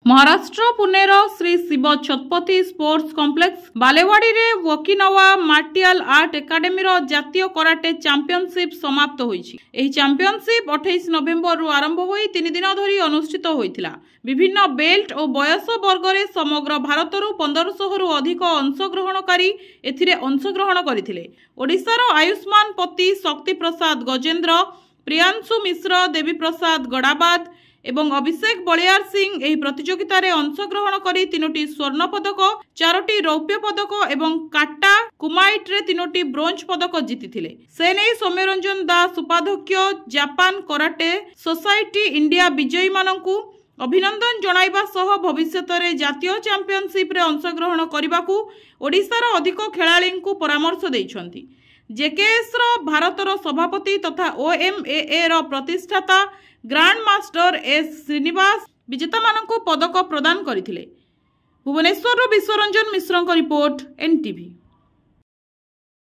Maharashtra पुणेर Shri Shiv Chhatrapati sports complex Balewadi रे वकिनवा मार्टियल art academy जातीय karate championship समाप्त होईछि। एही चैंपियनशिप 28 नवेम्बर रु आरंभ होई 3 दिन धरी अनुष्ठित होइथिला। विभिन्न बेल्ट और बयस वर्ग रे समग्र भारतरु 1500 रु अधिक अंशग्रहणकारी एथिरे अंशग्रहण करथिले। ओडिशार आयुष्मान पति शक्ति प्रसाद गजेंद्र, प्रियांशु मिश्र, देवी प्रसाद गड़ाबाद एवं अभिषेक बलियार सिंह एही प्रतियोगिता रे अंशग्रहण करी 3टी स्वर्ण पदक, 4टी रौप्य पदक एवं काटा कुमाइट रे 3टी ब्रोंज पदक जीतिथिले। से नै सौम्यरंजन दास उपाध्यक्ष जापान कराटे सोसाइटी इंडिया विजयी माननकु अभिनंदन जणाइबा सह भविष्यत रे जातीय चैंपियनशिप रे अंशग्रहण करिबाकू ओडिशार अधिक खेलाळींकु परामर्श दैछंती। जेकेएस रो भारतर सभापति तथा ओएमएए रो प्रतिष्ठाता ग्रांड मास्टर एस श्रीनिवास विजेता माननकु पदक प्रदान करथिले। भुवनेश्वर विश्वरंजन मिश्रଙ୍କ रिपोर्ट एनटीवी।